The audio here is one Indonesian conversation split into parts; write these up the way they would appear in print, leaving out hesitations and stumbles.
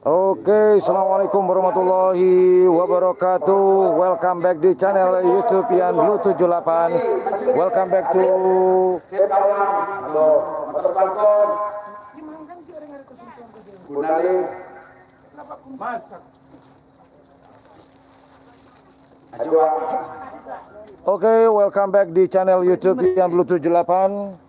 Oke, assalamualaikum warahmatullahi wabarakatuh. Welcome back di channel YouTube Yan Blue 78. Welcome back to Oke, welcome back di channel YouTube Yan Blue 78.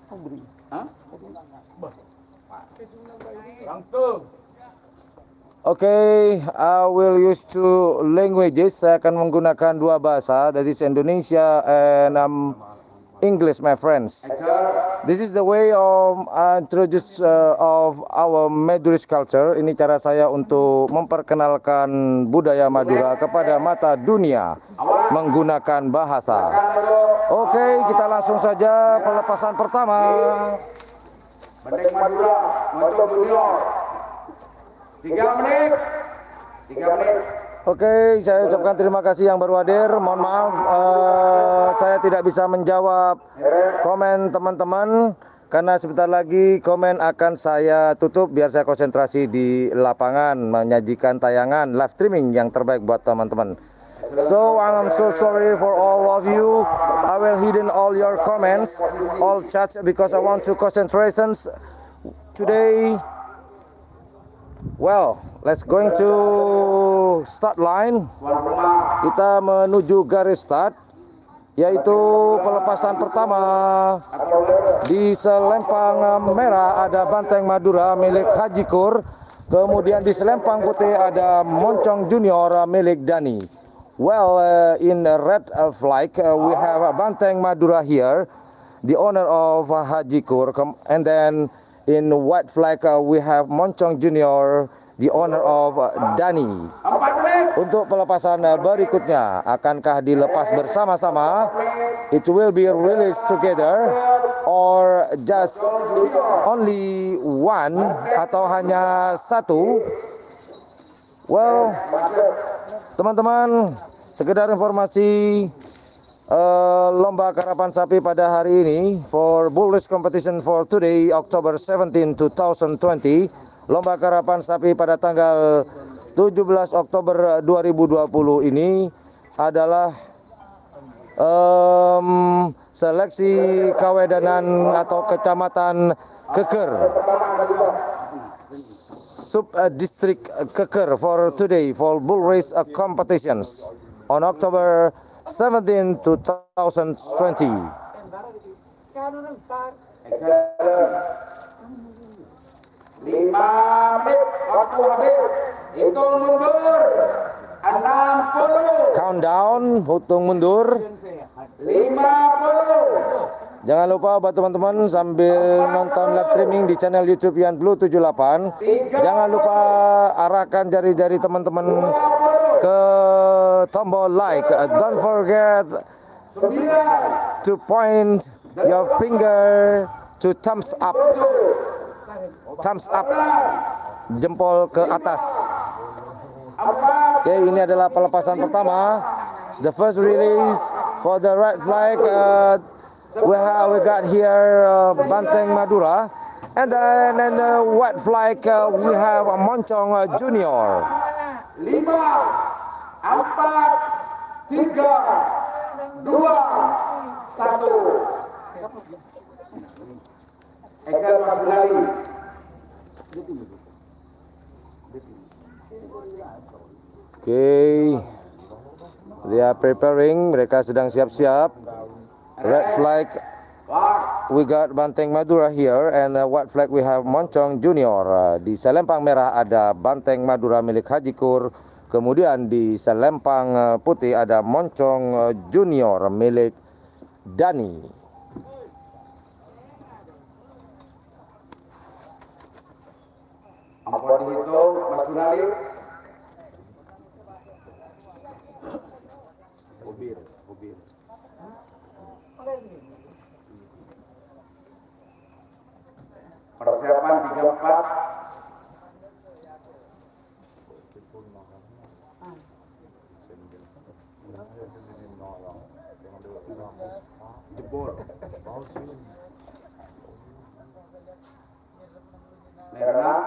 Oke, I will use two languages. Saya akan menggunakan dua bahasa, that is Indonesia and English, my friends. This is the way of introduce of our Madurist culture. Ini cara saya untuk memperkenalkan budaya Madura kepada mata dunia menggunakan bahasa. Oke, kita langsung saja pelepasan pertama. Banteng Madura, Moncong Junior. 3 menit. Oke, saya ucapkan terima kasih yang baru hadir. Mohon maaf, saya tidak bisa menjawab komen teman-teman karena sebentar lagi komen akan saya tutup biar saya konsentrasi di lapangan menyajikan tayangan live streaming yang terbaik buat teman-teman. So I'm so sorry for all of you. I will hidden all your comments, all chats because I want to concentrations today. Well, let's going to start line. Kita menuju garis start, yaitu pelepasan pertama. Di selempang merah ada Banteng Madura milik Haji Kur. Kemudian di selempang putih ada Moncong Junior milik Dani. Well, in the red flag we have Banteng Madura here, the owner of Haji Kur, and then in white flag we have Moncong Junior, the owner of Dani. Untuk pelepasan berikutnya, akankah dilepas bersama-sama? It will be released together or just only one atau hanya satu? Well, teman-teman, sekedar informasi, lomba karapan sapi pada hari ini for bull race competition for today October 17, 2020. Lomba karapan sapi pada tanggal 17 Oktober 2020 ini adalah seleksi kawedanan atau kecamatan Keker, sub-district Keker for today for bull race competitions on October 17, 2020. 5 menit waktu habis. Hitung mundur 60. Countdown, hitung mundur 50. Jangan lupa buat teman-teman sambil nonton live streaming di channel YouTube Yan Blue 78. Jangan lupa arahkan jari-jari teman-teman ke tombol like. Don't forget to point your finger to thumbs up. Thumbs up, jempol ke atas. Oke, ini adalah pelepasan pertama. The first release for the red flag. We got here Banteng Madura, and then in the white flag we have Moncong Junior. 5, 4, 3, 2, 1. Egal Mas Belali. Okay, they are preparing. Mereka sedang siap-siap. Red flag, we got Banteng Madura here, and white flag we have Moncong Junior. Di selempang merah ada Banteng Madura milik Haji Kur. Kemudian di selempang putih ada Moncong Junior milik Dani. Ampun dihitung Mas Gunali. Ubir. Persiapan 34. Jebol. Merah.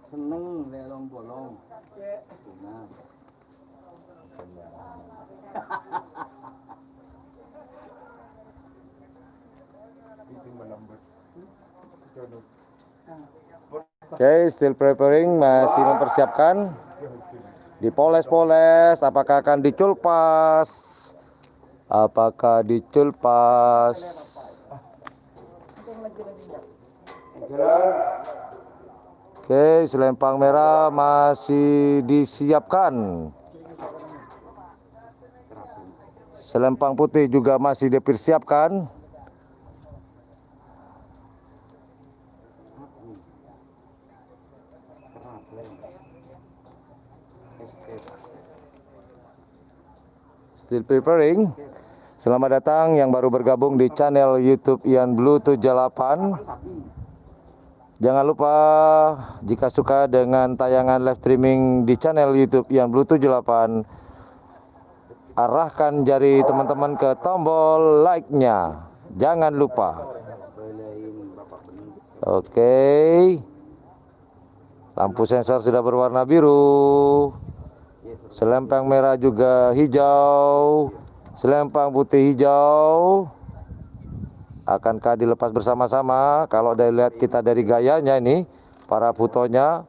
Seneng lelong bolong. Nah. Oke, still preparing, masih mempersiapkan. Dipoles-poles, apakah akan diculpas? Apakah diculpas? Oke, selempang merah masih disiapkan. Selempang putih juga masih dipersiapkan. Still preparing. Selamat datang yang baru bergabung di channel YouTube Ian Blue 78. Jangan lupa jika suka dengan tayangan live streaming di channel YouTube Ian Blue 78, arahkan jari teman-teman ke tombol like-nya. Jangan lupa. Oke. Lampu sensor sudah berwarna biru. Selempang merah juga hijau. Selempang putih hijau. Akankah dilepas bersama-sama? Kalau dilihat kita dari gayanya ini, para fotonya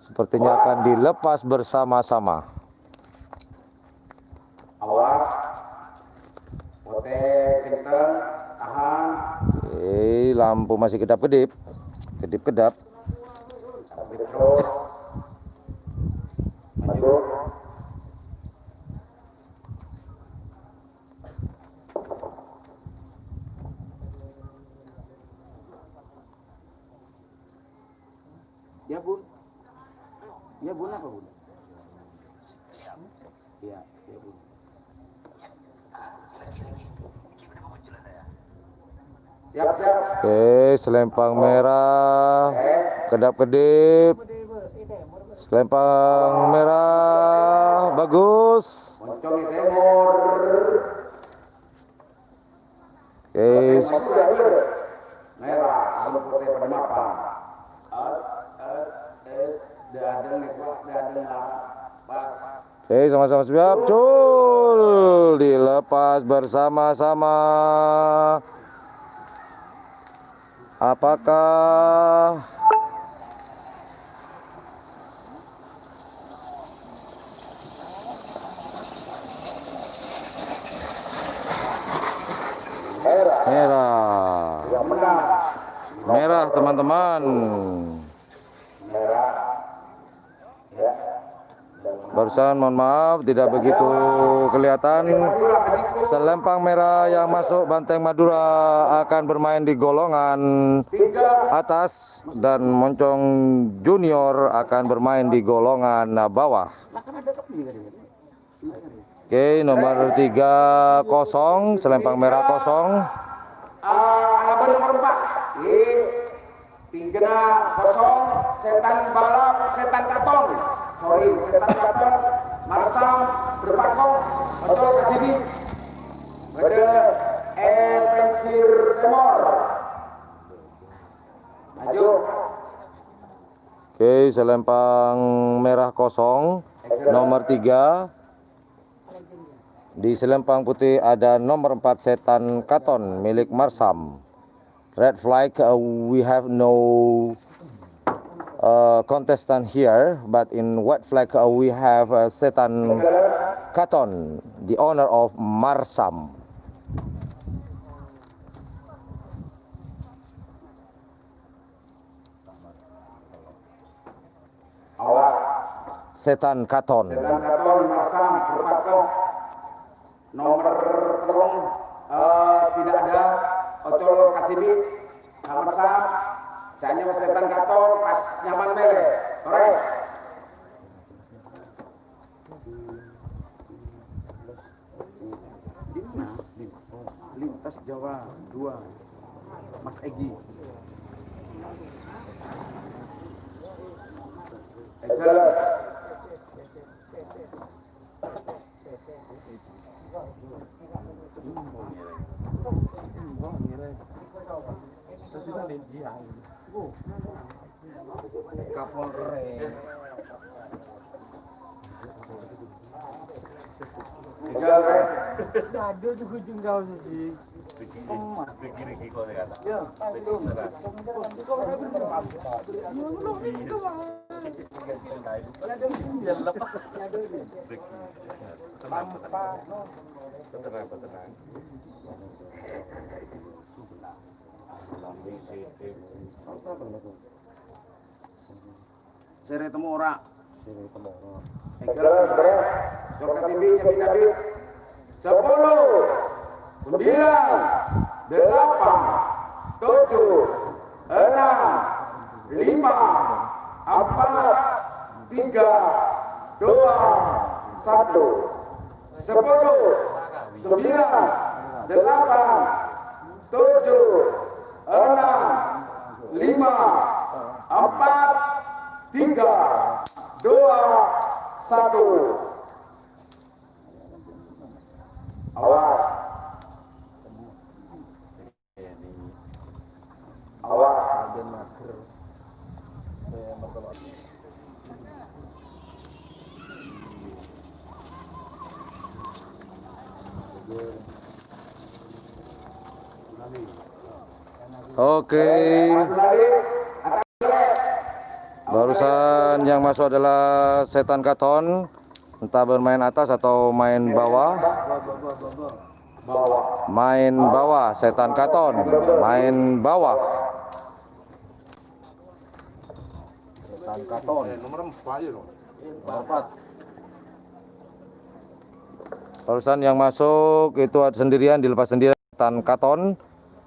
sepertinya akan dilepas bersama-sama. Awas. Pote kencang, tahan. Oke, lampu masih kedap-kedip. Kedip-kedap. Terus. Maju. Ya bun. Ya bun apa bun? Ya, siap bun. Siap-siap. Oke, selempang merah kedap-kedip. Selempang merah bagus. Moncong timur. Oke, Merah, abang putih pada mapan. Dadeng nekwa, dadeng larang. Pas. oke, sama-sama siap. Cul, dilepas bersama-sama. Apakah merah? Yang menang. Merah, teman-teman. Merah. Ya. Barusan mohon maaf tidak begitu kelihatan. Selempang merah yang masuk Banteng Madura akan bermain di golongan atas dan Moncong Junior akan bermain di golongan bawah. Oke, nomor 3 kosong, selempang merah kosong. Abang nomor 4. Tiga kosong. Setan balap, setan katon. Sorry, setan katon. Marsam berpakong. Betul KTV. Pada Pengkir Timur. Maju. Oke, selempang merah kosong, nomor 3. Di selempang putih ada nomor 4 setan katon milik Marsam. Red flag, we have no contestant here, but in white flag we have setan katon, the owner of Marsam. Awas. Setan katon. Setan katon Marsam berpakong. Nomor telung tidak ada ocol KTV kamar sam saya setan katon pas nyaman mele ore Lintas Jawa 2. Mas Egi. Excellent. Kapolres. Excellent. Ada tuh kucing kau sih. Sere temu ora. Excellent. Surga TV Jambi David. 10 9 8 7 6 5 4 3 2 1 10 9 8 7 6 5 4 3 2 1. Awas. Awas. Oke. Barusan yang masuk adalah setan katon, entah bermain atas atau main bawah. Main bawah, setan katon, main bawah. Setan katon. Nomor 4. Barusan yang masuk itu ada sendirian, dilepas sendirian. Setan katon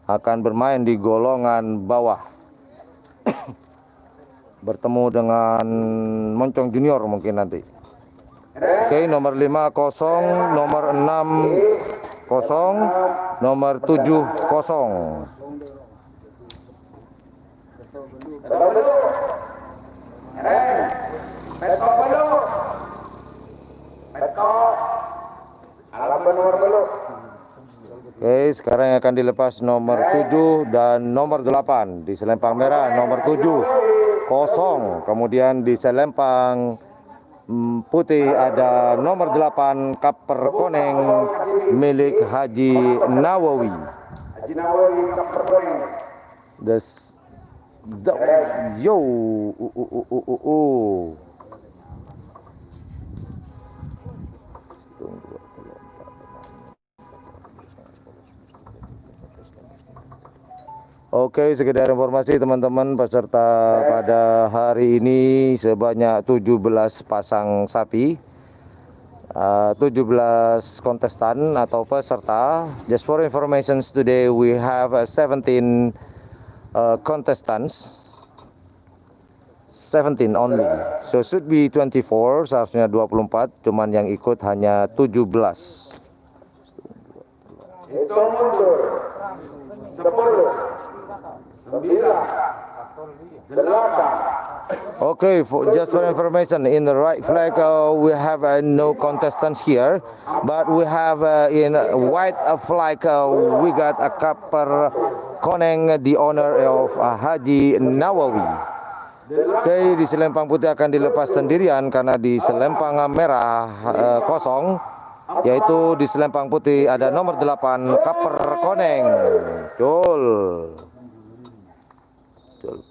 akan bermain di golongan bawah. Bertemu dengan Moncong Junior mungkin nanti. Oke, nomor 5 kosong, nomor 6 kosong, nomor 7 kosong. Oke, sekarang yang akan dilepas nomor 7 dan nomor 8 di selempang merah. Nomor 7 kosong, kemudian di selempang putih ada nomor 8 Kaper Koneng milik Haji Nawawi. Haji Nawawi Kaper Koneng. Yo. Oke, sekedar informasi teman-teman, peserta pada hari ini sebanyak 17 pasang sapi, 17 kontestan atau peserta. Just for information, today we have 17 contestants, 17 only. So should be 24, seharusnya 24, cuman yang ikut hanya 17. Hitung mundur. 10 9 8. Okay, just for information, in the right flag we have no contestants here, but we have in white flag we got a Kaper Koneng, the owner of Haji Nawawi. Okay, di selempang putih akan dilepas sendirian karena di selempang merah kosong, yaitu di selempang putih ada nomor 8 Kaper Koneng. Cul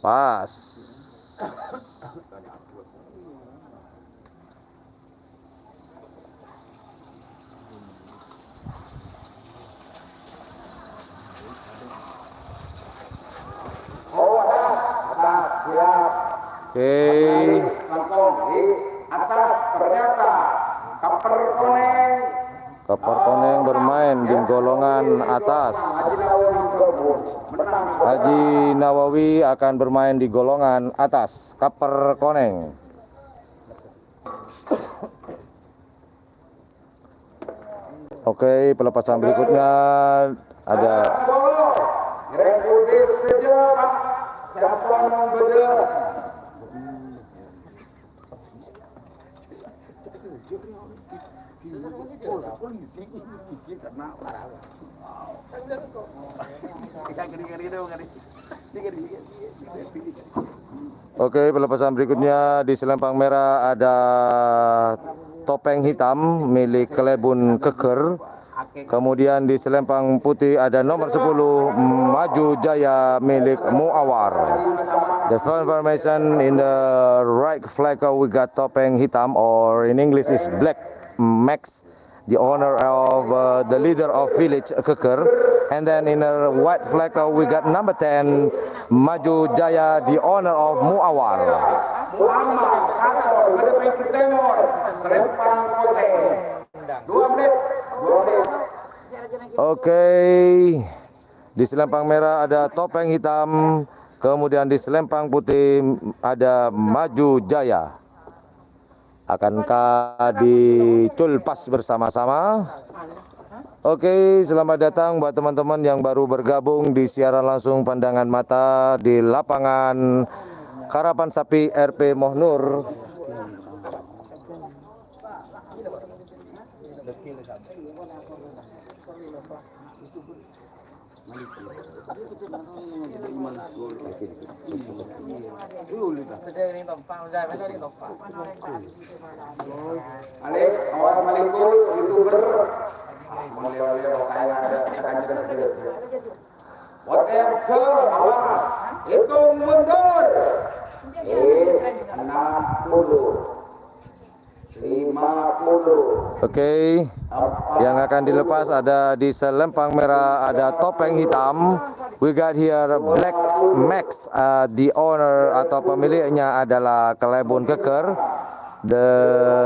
pas. Atas siap. Oke. Langkong di atas ternyata Kaper Koneng. Kaper Koneng bermain di golongan atas. Haji Nawawi akan bermain di golongan atas. Kaper Koneng. Oke, pelepasan berikutnya ada Republik setuju Pak. Siapun beda. Oke, pelepasan berikutnya di selempang merah ada topeng hitam milik Kelebun Keker. Kemudian di selempang putih ada nomor 10 Maju Jaya milik Muawar. The first formation in the right flag we got topeng hitam, or in English is Black Max, the owner of the leader of village Keker. And then in the white flag we got number 10 Maju Jaya, the owner of Muawar. Muhammad Kator Beda Pinggir Timur Selempang Putih 2 menit. Oke, di selempang merah ada topeng hitam, kemudian di selempang putih ada Maju Jaya. Akankah diculpas bersama-sama? Oke, selamat datang buat teman-teman yang baru bergabung di siaran langsung pandangan mata di lapangan Karapan Sapi RP Mohnur. Alex, awas melipul YouTuber. Whatever, awas. Hitung mundur. 60. 50. Oke, yang akan dilepas ada di selempang merah ada topeng hitam. We got here Black Max, the owner atau pemiliknya adalah Kelebun Keker, the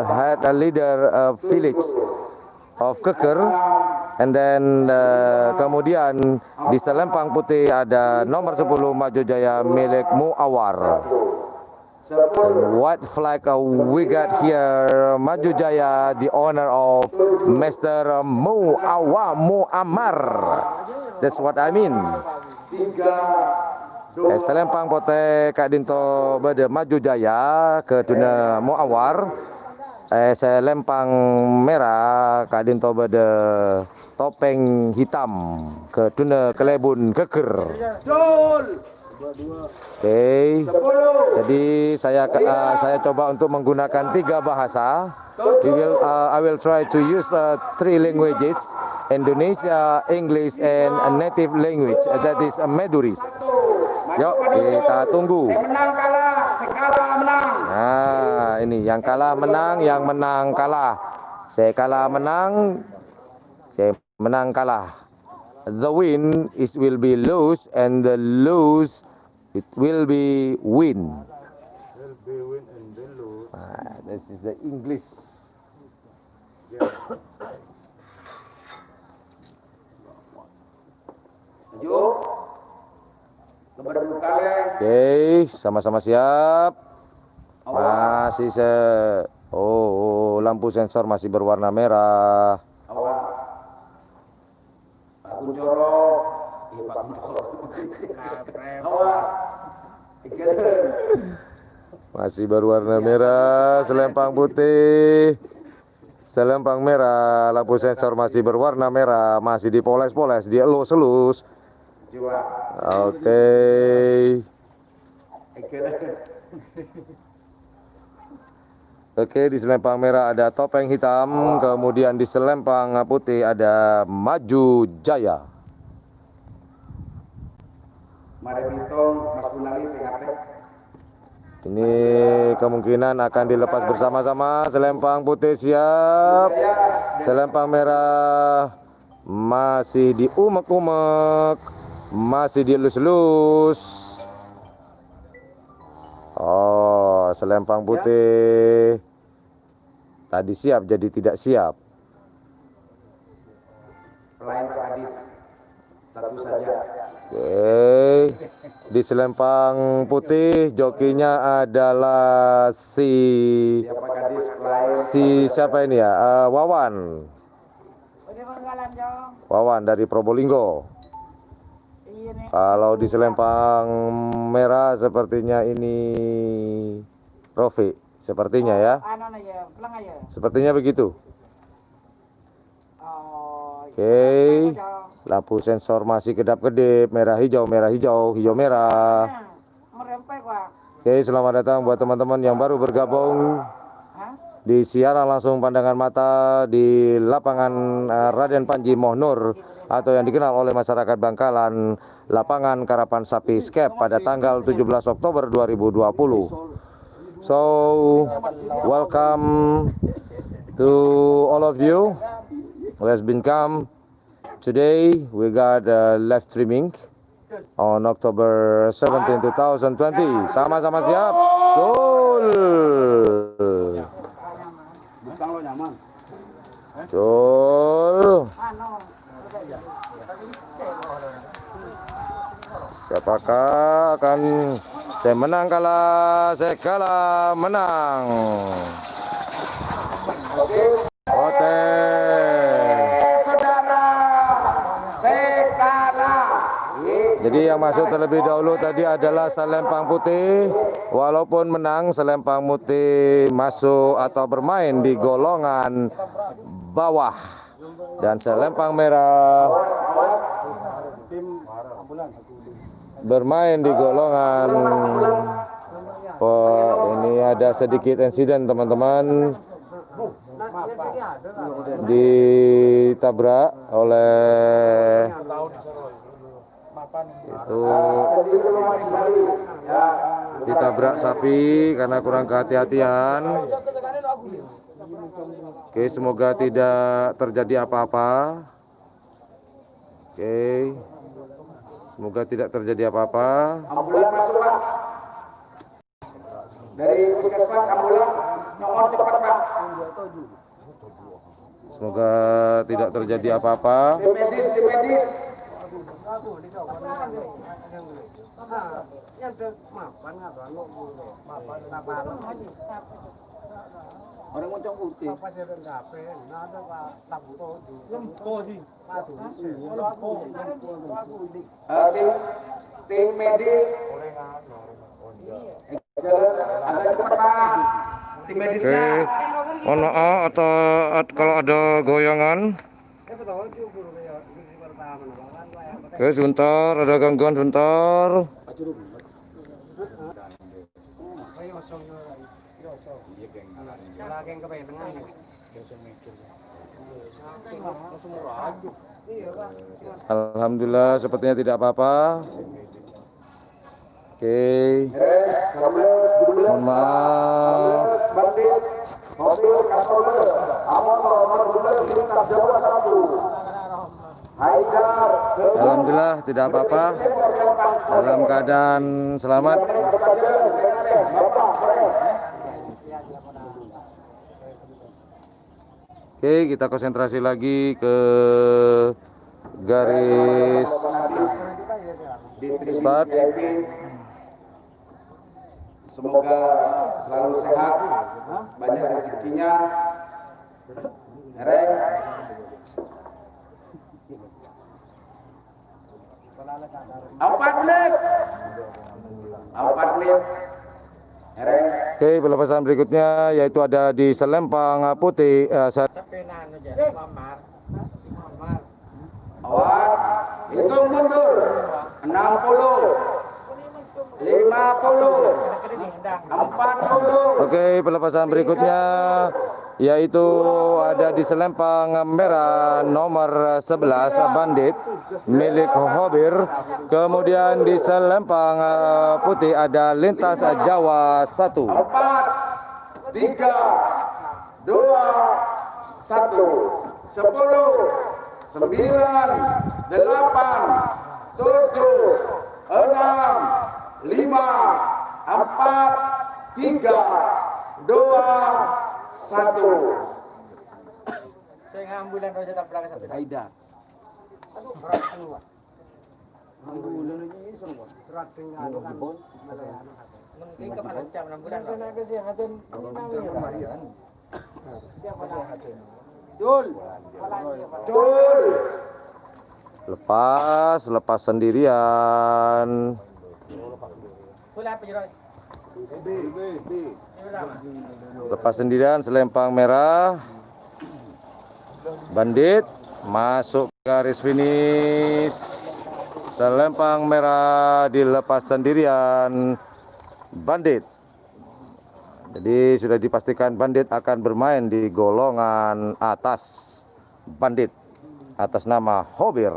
head leader village of Keker. And then kemudian di selempang putih ada nomor 10 Maju Jaya milik Muawar. White flag we got here Maju Jaya, the owner of Mr. Muammar. That's what I mean. Selempang putih Kak Dinto Bede Maju Jaya ke Tuna Muawar. Selempang merah Kak Dinto Bede topeng hitam ke Tuna Kelebun Keker. Oke, jadi saya coba untuk menggunakan 3 bahasa. I will try to use 3 languages: Indonesia, English, and a native language, that is Maduris. Yuk kita tunggu. Menang kalah, sekalah menang. Nah, ini yang kalah menang, yang menang kalah. Saya kalah menang, saya menang kalah. The win will be lose, and the lose it will be win. This is the English. Maju. Kepada kali. Oke, sama-sama siap. Masih lampu sensor masih berwarna merah. Awas. Pak Kuncoro. Pak Kuncoro. Awas. Masih berwarna merah, selempang putih. Selempang merah, lampu sensor masih berwarna merah, masih dipoles-poles, dielus-elus. Oke. Oke, di selempang merah ada topeng hitam, kemudian di selempang putih ada Maju Jaya. Mari Bitong, Mas Gunari, TKP. Ini kemungkinan akan dilepas bersama-sama. Selempang putih siap. Selempang merah masih diumek-umek, masih dielus-elus. Oh, selempang putih tadi siap jadi tidak siap. Pelayan Pak Kadis, satu saja. Oke, di selempang putih jokinya adalah Siapa Kadis pelayan? siapa ini ya? Wawan. Wawan dari Probolinggo. Kalau di Selempang Merah sepertinya ini Rofi, sepertinya ya. Sepertinya begitu. Oke. Lampu sensor masih kedap-kedip, merah hijau, hijau merah. Oke, selamat datang buat teman-teman yang baru bergabung di siaran langsung pandangan mata di lapangan Raden Panji Mohnur atau yang dikenal oleh masyarakat Bangkalan lapangan Karapan Sapi Skep pada tanggal 17 Oktober 2020. So, welcome to all of you who has been come. Today we got live streaming on October 17, 2020. Sama-sama siap? Betul. Betul. Siapakah akan saya menang kalah, saya kalah menang. Oke. Saudara, sekarang. Jadi yang masuk terlebih dahulu tadi adalah Selempang Putih. Walaupun menang, Selempang Putih masuk atau bermain di golongan bawah. Dan Selempang Merah bermain di golongan ini ada sedikit insiden teman-teman, ditabrak oleh itu, ditabrak sapi karena kurang kehati-hatian. Oke, semoga tidak terjadi apa-apa. Oke, semoga tidak terjadi apa-apa. Ambulan masuk, Pak. Dari puskesmas ambulan, mohon cepat, Pak. Semoga tidak terjadi apa-apa. Tim medis. Orang moncong putih. Tim medis. Agak cepat, Pak. Tim medisnya. Mohon maaf atau kalau ada goyangan. Oke, sebentar, ada gangguan sebentar. Alhamdulillah, sepertinya tidak apa-apa. Oke, mohon maaf. Alhamdulillah tidak apa-apa, dalam keadaan selamat. Oke, kita konsentrasi lagi ke garis start. Semoga selalu sehat, banyak rezekinya. Reng. 4 menit. 4 menit. Reng. Oke, pelepasan berikutnya yaitu ada di Selempang Putih. Awas, hitung mundur. 60, 50, 40. Oke, pelepasan berikutnya yaitu ada di Selempang Merah nomor 11 Bandit milik Hobir. Kemudian di Selempang Putih ada Lintas Jawa 1. 4, 3, 2, 1, 10, 9, 8, 7, 6, 5, 4, 3, 2, 1. Saya ngambulan roja tak belakang sampai. Aida. Ambulan ini semua. Serat dengan mungkin kepala jam 6 bulan. Kena kesehatan kriminal. Jul. Lepas sendirian. Lepas sendirian selempang merah. Bandit masuk garis finish. Selempang merah dilepas sendirian Bandit. Jadi sudah dipastikan Bandit akan bermain di golongan atas. Bandit atas nama Hobir.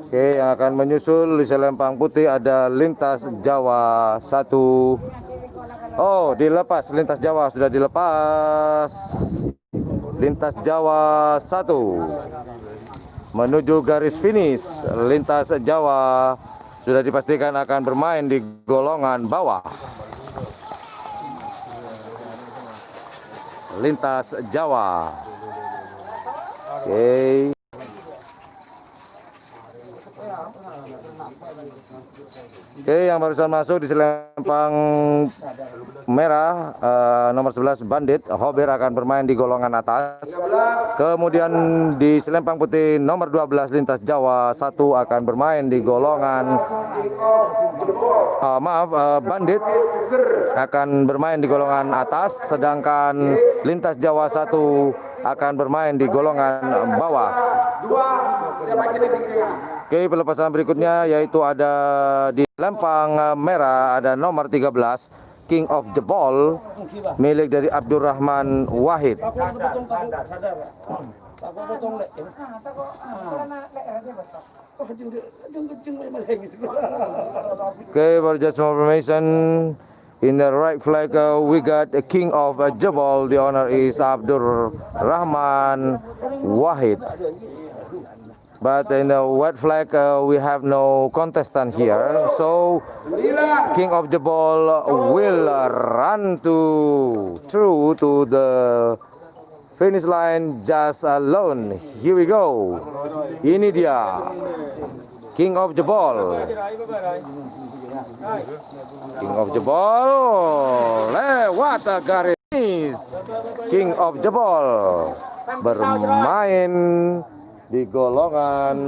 Oke, yang akan menyusul di selempang putih ada Lintas Jawa 1. Oh, dilepas. Lintas Jawa sudah dilepas. Lintas Jawa 1 menuju garis finish. Lintas Jawa sudah dipastikan akan bermain di golongan bawah. Lintas Jawa. Oke. Oke, yang barusan masuk di selempang merah nomor 11 Bandit Hobir akan bermain di golongan atas. Kemudian di selempang putih nomor 12 Lintas Jawa 1 akan bermain di golongan Bandit akan bermain di golongan atas, sedangkan Lintas Jawa 1 akan bermain di golongan bawah. Oke, pelepasan berikutnya yaitu ada di lempang merah ada nomor 13 King of the Ball milik dari Abdurrahman Wahid. Okay, for just more information, in the right flag we got the King of the Ball. The owner is Abdurrahman Wahid. But in the white flag we have no contestant here, so King of the Ball will run through to the finish line just alone. Here we go. Ini dia King of the Ball. King of the Ball lewat garis. King of the Ball bermain di golongan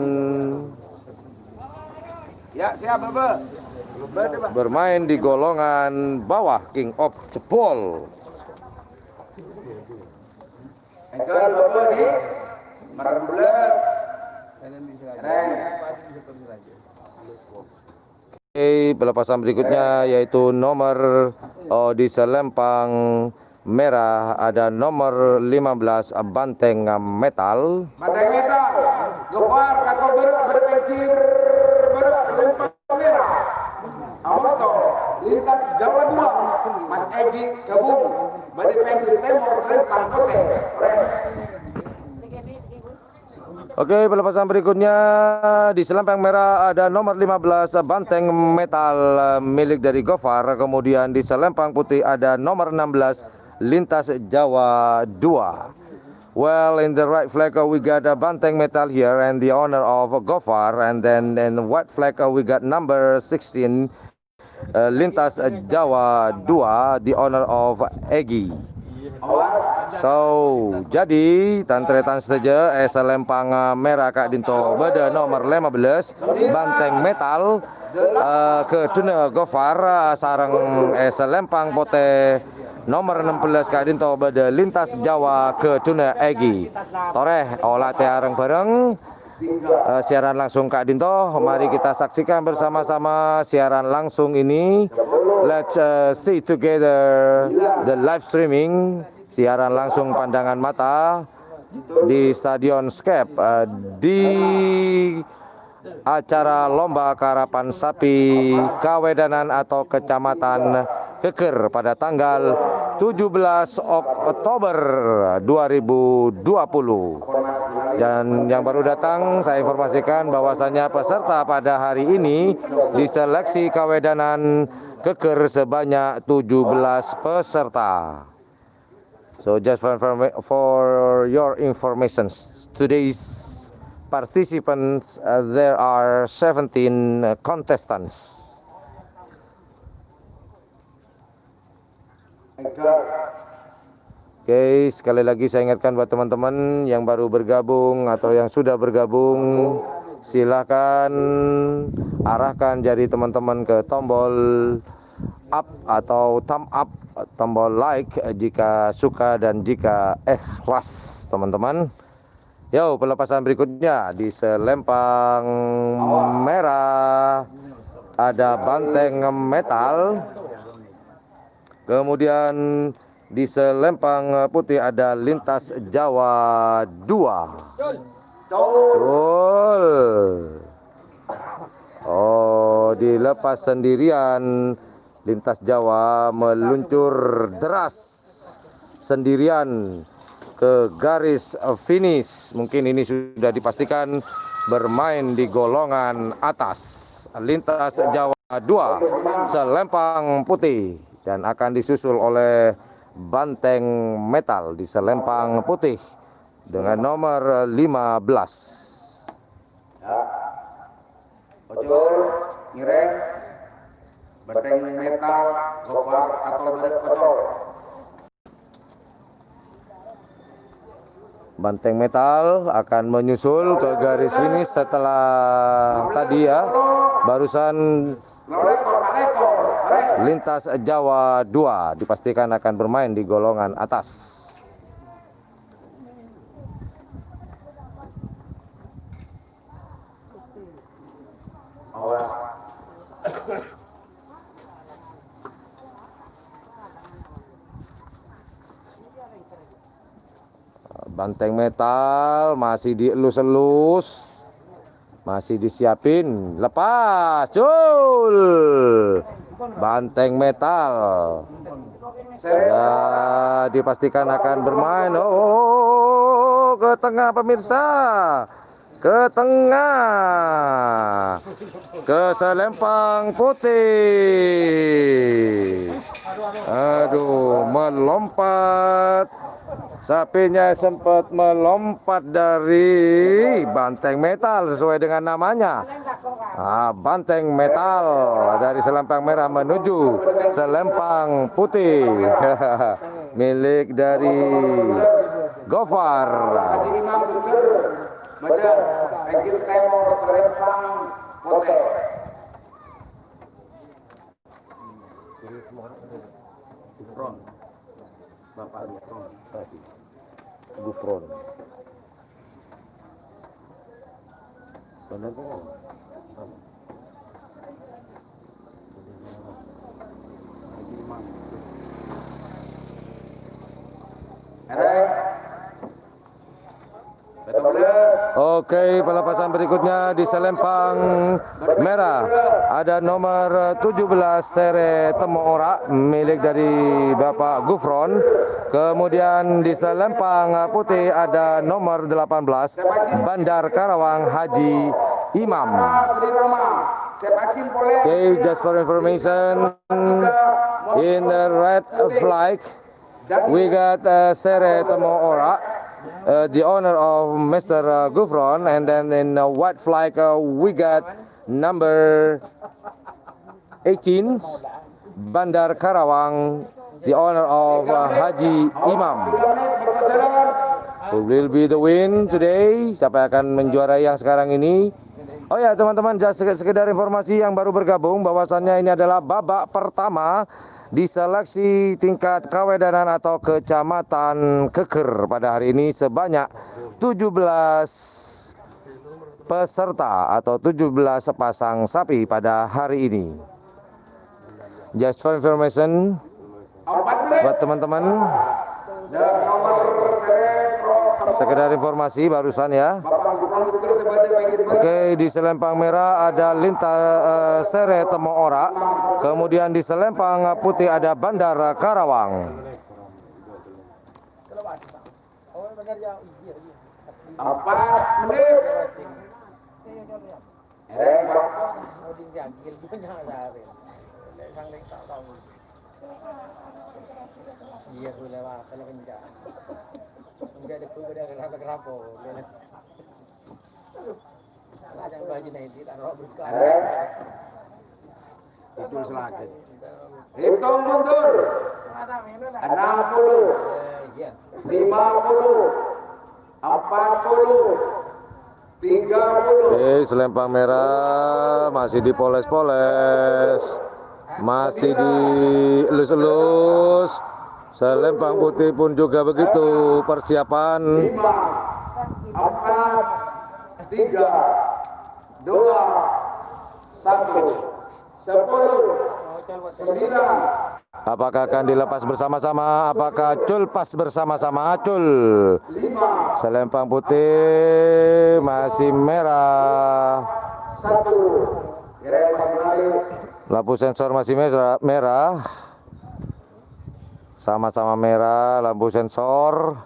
bermain di golongan bawah. King of the Ball. Oke, pelepasan berikutnya yaitu nomor di selempang merah ada nomor 15 Banteng Metal. Banteng Metal, Gopar Katol berpikir selempang merah. Amoso, Lintas Jawa 2, Mas Egi Gabung, berpikir temor selempang putih. Oke, pelepasan berikutnya di selempang merah ada nomor 15 Banteng Metal milik dari Gofar. Kemudian di selempang putih ada nomor 16 Lintas Jawa 2. Well, in the right flag we got a Banteng Metal here and the owner of Gofar, and then in white flag we got number 16 Lintas Jawa 2, the owner of Egi. So, jadi tantretan saja selempang merah Kak Dinto beda nomor 15 Banteng Metal ke Tuna Gofar sarang selempang pote nomor 16 Kak Dinto beda Lintas Jawa ke Tuna Egi. Toreh olah teareng bareng siaran langsung Kak Dinto. Mari kita saksikan bersama-sama siaran langsung ini. Let's see together the live streaming, siaran langsung pandangan mata di Stadion Skep di acara lomba karapan sapi Kawedanan atau Kecamatan Keker pada tanggal 17 Oktober 2020. Dan yang baru datang saya informasikan bahwasanya peserta pada hari ini di seleksi Kawedanan Keker sebanyak 17 peserta. So just for your information, today's participants there are 17 contestants. Oke, sekali lagi saya ingatkan buat teman-teman yang baru bergabung atau yang sudah bergabung, silahkan arahkan jari teman-teman ke tombol up atau thumb up, tombol like jika suka dan jika ikhlas teman-teman. Yo, pelepasan berikutnya di Selempang Merah ada banteng metal. Kemudian di Selempang Putih ada Lintas Jawa 2. Betul. Oh, dilepas sendirian. Lintas Jawa meluncur deras sendirian ke garis finish. Mungkin ini sudah dipastikan bermain di golongan atas. Lintas Jawa 2 Selempang Putih dan akan disusul oleh Banteng Metal di Selempang Putih dengan nomor 15. Ojol, ngireng, Banteng Metal, Gofar, Katol Barat, Ojol. Banteng Metal akan menyusul ke garis finish setelah tadi ya, barusan Lintas Jawa 2 dipastikan akan bermain di golongan atas. Banteng Metal masih dielus-elus, masih disiapin, lepas, cul. Banteng Metal sudah dipastikan akan bermain. Oh, ke tengah pemirsa, ke tengah, ke Selempang Putih. Aduh, melompat. Sapinya sempat melompat dari Banteng Metal sesuai dengan namanya. Banteng Metal dari Selempang Merah menuju Selempang Putih. Milik dari Gofar. Haji Imam Sukur, Bajar, Pengkir Timur, Selempang Putih. Bapak Gufron. Benar kan? Oke, pelepasan berikutnya di Selempang Merah ada nomor 17 Sere Temo Ora milik dari Bapak Gufron. Kemudian di Selempang Putih ada nomor 18 Bandar Karawang Haji Imam. Okay, just for information, in the red flag we got Sere Temo Ora, the owner of Mr. Gufron, and then in white flag we got number 18 Bandar Karawang, the owner of Haji Imam. Who will be the win today? Siapa yang akan menjuarai yang sekarang ini? Oh ya teman-teman, sekedar informasi yang baru bergabung bahwasannya ini adalah babak pertama di seleksi tingkat kawedanan atau kecamatan Keker pada hari ini sebanyak 17 peserta atau 17 sepasang sapi pada hari ini. Just for information buat teman-teman, sekedar informasi barusan ya. Oke, di Selempang Merah ada Lintas Sere Temo Ora, kemudian di Selempang Putih ada Bandar Karawang. 4 menit. Iya, sudah lewat kalau enggak. Enggak ada kuda kenapa-kenapa. Jangan baju nanti taruh berkah. Itu selagi. Hitung mundur. 60. Oke, selempang merah masih dipoles-poles, masih dielus-elus. Selempang putih pun juga begitu, persiapan. 4, 3, 2, 1, 10, 9. Apakah akan dilepas bersama-sama? Apakah culpas bersama-sama? Acul. Selempang putih masih merah. 1. Lampu sensor masih merah. Sama-sama merah lampu sensor.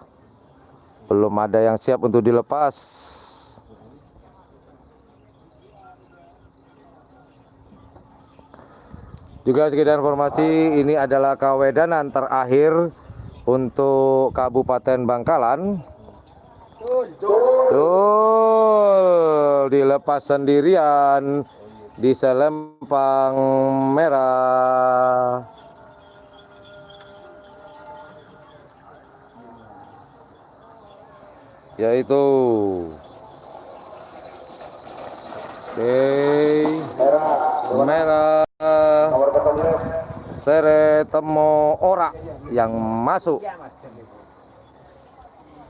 Belum ada yang siap untuk dilepas. Juga sekedar informasi, ini adalah kawedanan terakhir untuk Kabupaten Bangkalan. Tuh, dilepas sendirian di selempang merah. Yaitu merah Sere Temo Ora yang masuk.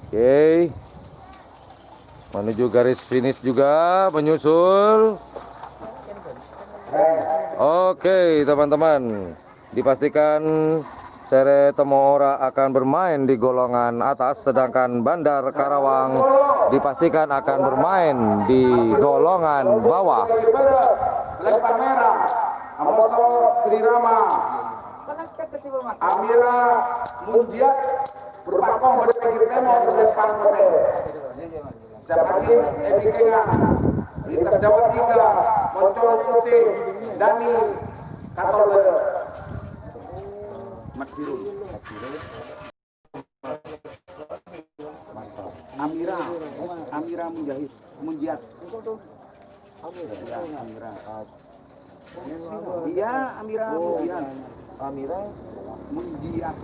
Oke, menuju garis finish juga, menyusul. Oke teman-teman, dipastikan Sere Temo Ora akan bermain di golongan atas, sedangkan Bandar Karawang dipastikan akan bermain di golongan bawah. Selempang merah, Amoso Sri Rama, Amira Munjiat, berpakong berdekir temo selempang putih. Japatin Epikenga, lintas Jawa 3, Moncol Putih, Dani Katolbe, Matsirun, Amira Munjiat. Iya, Amira Munjiat.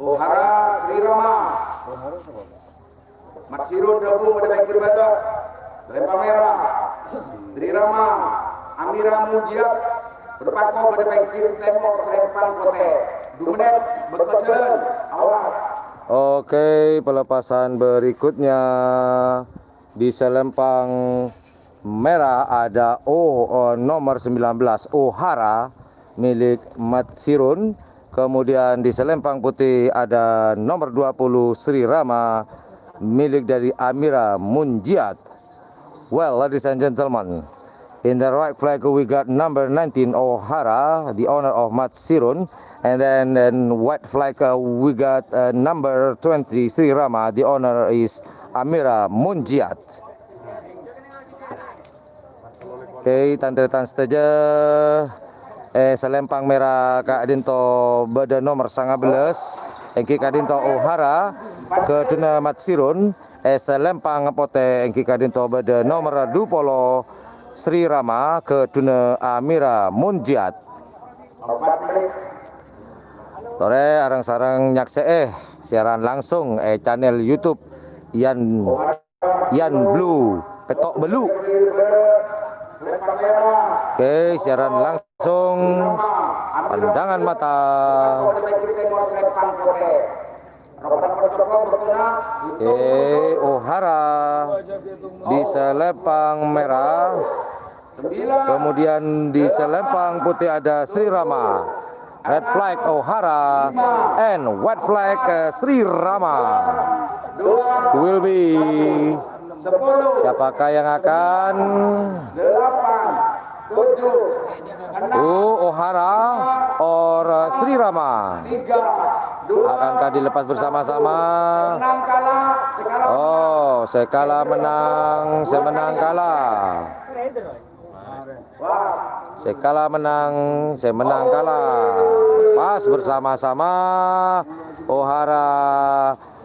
Ohara Sri Rama. Matsirun Debu Medebekir Batok. Selempang merah. Sri Rama. Amira Munjiat. Berpakong Medebekir Tembok selempang putih. 2 menit berkejalan. Awas. Oke, pelepasan berikutnya di selempang merah ada nomor 19 Ohara milik Matsirun. Kemudian di selempang putih ada nomor 20 Sri Rama milik dari Amira Munjiat. Well, ladies and gentlemen, in the right flag we got number 19 Ohara, the owner of Matsirun, and then white flag we got number 20 Sri Rama, the owner is Amira Munjiat. Oke, tanda-tanda saja. Selempang merah Kak Dinto beda nomor 19 engki Kak Dinto Ohara ke tuna Matsirun. Selempang pote engki Kak Dinto beda nomor 20 Sri Rama ke tuna Amira Munjiat. Sore arang-sarang nyakse siaran langsung channel YouTube Yan Blue Petok Belu. Oke, siaran langsung pandangan mata. Ohara di selempang merah. Kemudian di selempang putih ada Sri Rama. Red flag Ohara and white flag Sri Rama. Will be siapakah yang akan Ohara or Sri Rama? Akankah dilepas bersama-sama? Oh, sekala menang, semenang kalah. Sekala menang, semenang kalah. Pas bersama-sama Ohara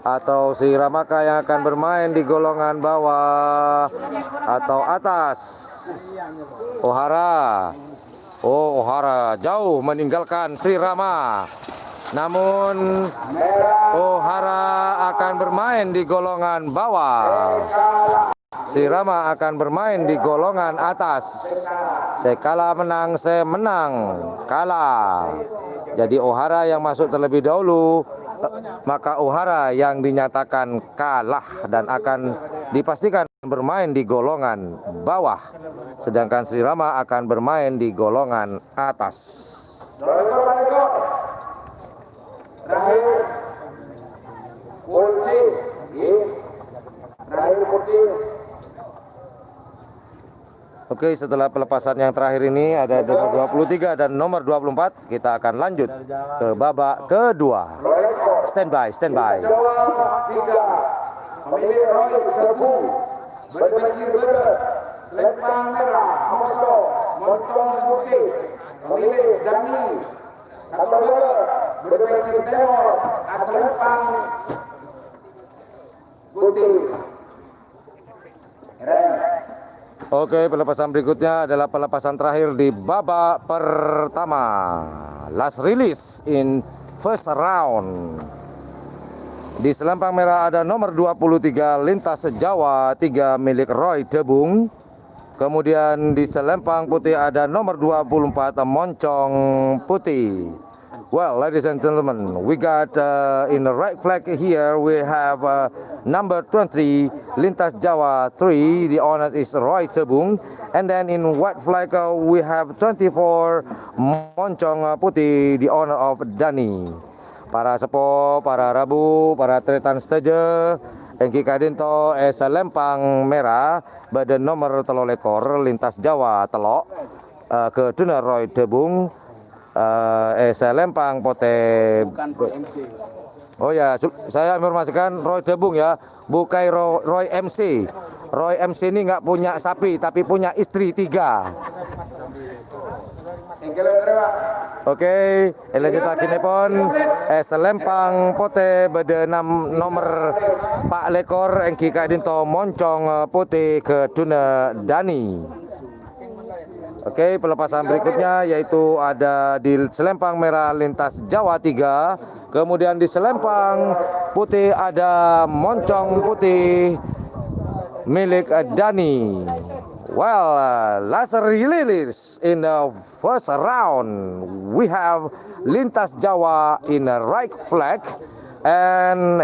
atau Sri Ramaka yang akan bermain di golongan bawah atau atas. Ohara Oh, Ohara jauh meninggalkan Sri Rama. Namun Ohara akan bermain di golongan bawah. Sri Rama akan bermain di golongan atas. Saya kalah menang, saya menang, kalah. Jadi Ohara yang masuk terlebih dahulu, maka Ohara yang dinyatakan kalah dan akan dipastikan bermain di golongan bawah. Sedangkan Sri Rama akan bermain di golongan atas. Terakhir kunci, terakhir kunci. Oke, setelah pelepasan yang terakhir ini ada nomor 23 dan nomor 24, kita akan lanjut ke babak kedua. Standby, standby. Jawa 3, pemilik Roy Kebung, berpikir berat, selempang merah, Amoso, montong putih, pemilik Dani, Katon berat, berpikir timur, selempang putih. Keren. Oke, pelepasan berikutnya adalah pelepasan terakhir di babak pertama. Last release in first round. Di selempang merah ada nomor 23 Lintas Jawa 3 milik Roy Debung. Kemudian di selempang putih ada nomor 24 Moncong Putih. Well, ladies and gentlemen, we got in the right flag here we have number 20 Lintas Jawa 3. The owner is Roy Debung, and then in white flag we have 24 Moncong Putih, the owner of Dani. Para sepo, para rabu, para tretan setuju, Engki Kadinto selempang merah badan nomor telo lekor Lintas Jawa telok ke Duna Roy Debung. Selempang pote. Oh ya, saya informasikan Roy Debung ya, bukan Roy MC. Roy MC ini nggak punya sapi, tapi punya istri 3. Oke, lanjut lagi nepon. Selempang pote beda nomor Pak Lekor Engki Kadinto Moncong Putih ke Duna Dani. Oke, pelepasan berikutnya yaitu ada di selempang merah Lintas Jawa 3. Kemudian di selempang putih ada Moncong Putih milik Dani. Well, last release in the first round we have Lintas Jawa in the right flag and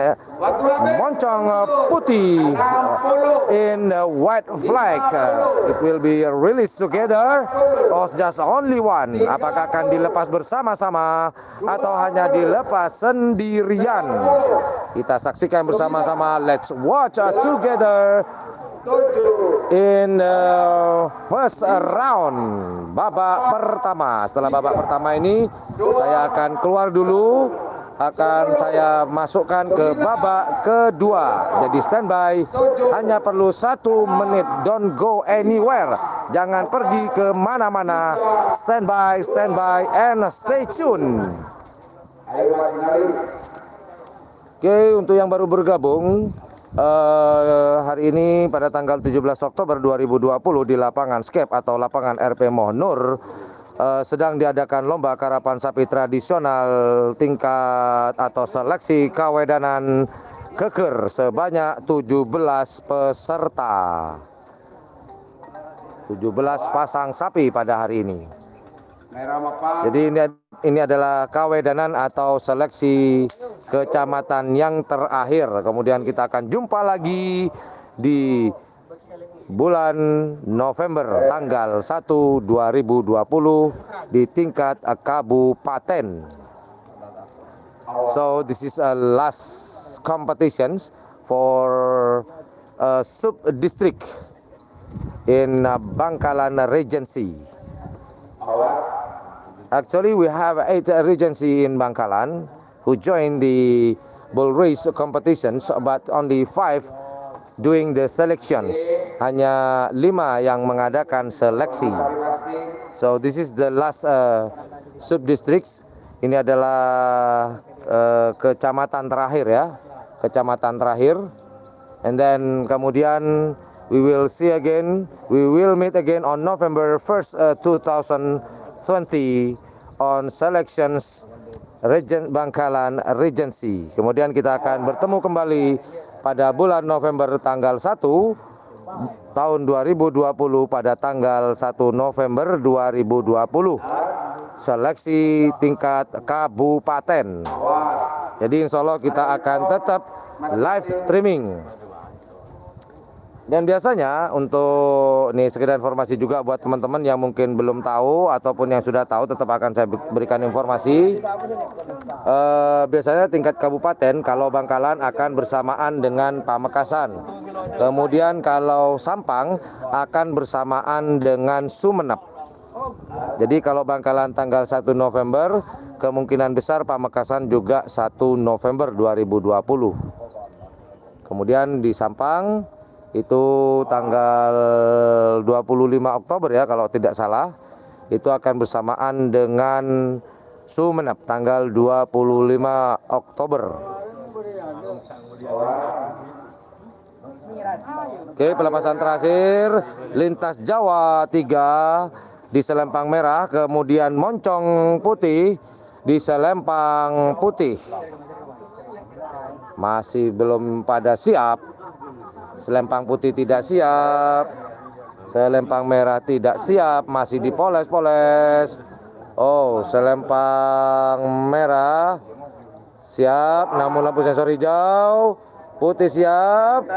Moncong Putih in the white flag. It will be released together or just only one. Apakah akan dilepas bersama-sama atau hanya dilepas sendirian? Kita saksikan bersama-sama. Let's watch together in the first round, babak pertama. Setelah babak pertama ini saya akan keluar dulu, akan saya masukkan ke babak kedua. Jadi standby, hanya perlu 1 menit. Don't go anywhere, jangan pergi ke mana-mana. Standby, standby and stay tune. Oke, untuk yang baru bergabung, hari ini pada tanggal 17 Oktober 2020 di lapangan Skep atau lapangan RP Mohnur sedang diadakan lomba karapan sapi tradisional tingkat atau seleksi kawedanan keker sebanyak 17 peserta. 17 pasang sapi pada hari ini. Jadi ini adalah kawedanan atau seleksi kecamatan yang terakhir. Kemudian kita akan jumpa lagi di bulan November tanggal 1 2020 di tingkat kabupaten. So this is a last competitions for sub district in Bangkalan Regency. Actually, we have 8 regency in Bangkalan who joined the bull race competitions, but only 5 doing the selections. Hanya 5 yang mengadakan seleksi. So this is the last sub districts. Ini adalah kecamatan terakhir ya, kecamatan terakhir. And then kemudian we will see again, we will meet again on November 1st, 2020 20 on selections Bangkalan Regency. Kemudian kita akan bertemu kembali pada bulan November tanggal 1 tahun 2020 pada tanggal 1 November 2020. Seleksi tingkat kabupaten. Jadi insya Allah kita akan tetap live streaming. Dan biasanya untuk nih sekedar informasi juga buat teman-teman yang mungkin belum tahu ataupun yang sudah tahu, tetap akan saya berikan informasi. Biasanya tingkat kabupaten kalau Bangkalan akan bersamaan dengan Pamekasan. Kemudian kalau Sampang akan bersamaan dengan Sumeneb. Jadi kalau Bangkalan tanggal 1 November, kemungkinan besar Pamekasan juga 1 November 2020. Kemudian di Sampang itu tanggal 25 Oktober ya kalau tidak salah, itu akan bersamaan dengan Sumeneb tanggal 25 Oktober. Oke, pelepasan terakhir lintas Jawa 3 di selempang merah, kemudian moncong putih di selempang putih. Masih belum pada siap. Selempang putih tidak siap, selempang merah tidak siap, masih dipoles-poles. Oh, selempang merah siap, namun lampu sensor hijau. Putih siap,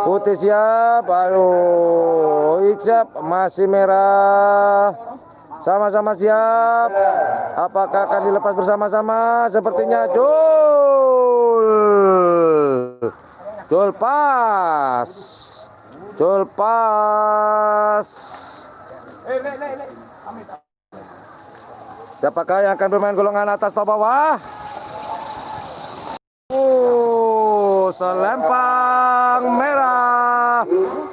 putih siap. Aduh, siap, masih merah. Sama-sama siap. Apakah akan dilepas bersama-sama? Sepertinya Cul pas. Cul pas. Siapakah yang akan bermain golongan atas atau bawah? Selempang merah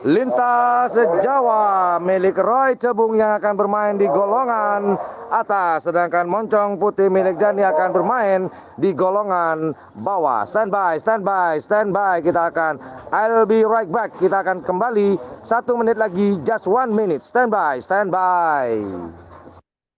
lintas Jawa milik Roy Cebung yang akan bermain di golongan atas, sedangkan moncong putih milik Dani akan bermain di golongan bawah. Standby, standby, standby. Kita akan I'll be right back. Kita akan kembali 1 menit lagi, just 1 minute. Standby, standby.